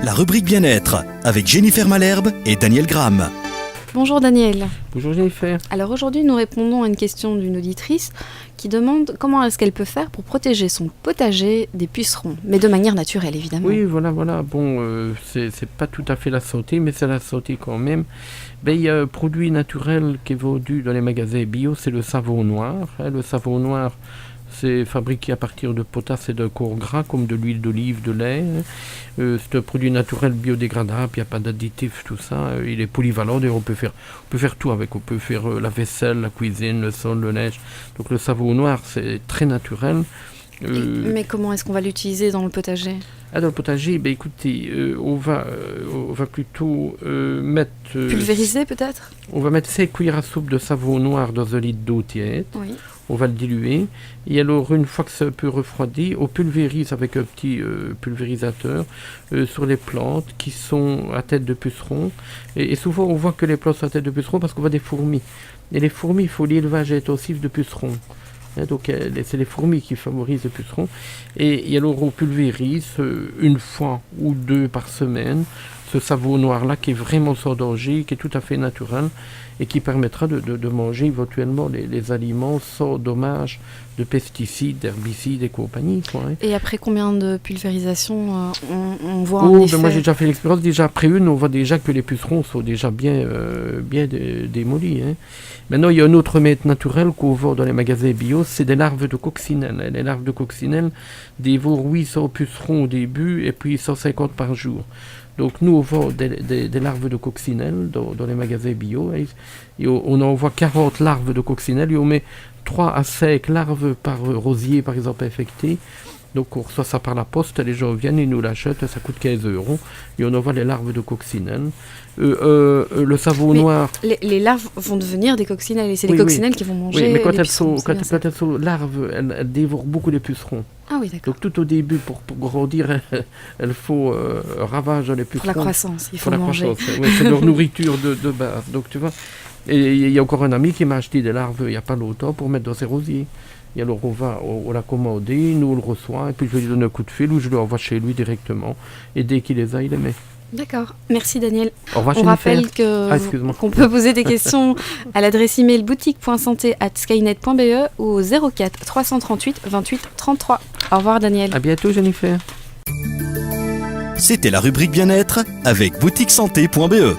La rubrique bien-être avec Jennifer Malherbe et Daniel Gram. Bonjour Daniel. Bonjour Jennifer. Alors aujourd'hui nous répondons à une question d'une auditrice qui demande comment est-ce qu'elle peut faire pour protéger son potager des pucerons, mais de manière naturelle évidemment. Oui, voilà. Bon, c'est pas tout à fait la santé, mais c'est la santé quand même. Il y a un produit naturel qui est vendu dans les magasins bio, c'est le savon noir. Le savon noir, c'est fabriqué à partir de potasse et de corps gras, comme de l'huile d'olive, de lait. C'est un produit naturel biodégradable, il n'y a pas d'additifs, tout ça. Il est polyvalent, d'ailleurs on peut faire tout avec. On peut faire la vaisselle, la cuisine, le sol, le linge. Donc le savon noir, c'est très naturel. Mais comment est-ce qu'on va l'utiliser dans le potager ? Dans le potager, écoutez, on va plutôt mettre... Pulvériser peut-être ? On va mettre 5 cuillères à soupe de savon noir dans un litre d'eau tiède. Oui. On va le diluer. Et alors, une fois que c'est un peu refroidi, on pulvérise avec un petit pulvérisateur sur les plantes qui sont à tête de pucerons. Et souvent, on voit que les plantes sont à tête de pucerons parce qu'on voit des fourmis. Et les fourmis, il faut l'élevage intensif de pucerons. Donc c'est les fourmis qui favorisent les pucerons. Et alors on pulvérise une fois ou deux par semaine ce savon noir-là qui est vraiment sans danger, qui est tout à fait naturel et qui permettra de manger éventuellement les aliments sans dommage de pesticides, d'herbicides et compagnie. Et après combien de pulvérisations on voit un effet ? Moi j'ai déjà fait l'expérience, déjà après une, on voit déjà que les pucerons sont déjà bien démolis. Maintenant il y a un autre remède naturel qu'on vend dans les magasins bio, c'est des larves de coccinelle. Les larves de coccinelle dévorent 800 pucerons au début et puis 150 par jour. Donc nous on vend des larves de coccinelle dans les magasins bio et on envoie 40 larves de coccinelle et on met 3 à 5 larves par rosier par exemple infecté. Donc on reçoit ça par la poste, les gens viennent, ils nous l'achètent, ça coûte 15 € et on envoie les larves de coccinelle. Le savon noir... Les larves vont devenir des coccinelles et c'est les coccinelles qui vont manger mais quand les pucerons. quand elles sont larves, elles dévorent beaucoup les pucerons. Ah oui, d'accord. Donc tout au début, pour grandir, elles font ravage dans les pucerons. Pour la croissance, il faut manger. C'est leur nourriture de base. Donc tu vois, et il y a encore un ami qui m'a acheté des larves il n'y a pas longtemps pour mettre dans ses rosiers. Et alors on l'a commandé, nous on le reçoit, et puis je lui donne un coup de fil ou je le envoie chez lui directement. Et dès qu'il les a, il les met. D'accord, merci Daniel. Au revoir, on rappelle qu'on peut poser des questions à l'adresse email boutique.santé@skynet.be ou au 04 338 28 33. Au revoir Daniel. À bientôt Jennifer. C'était la rubrique bien-être avec boutiquesanté.be.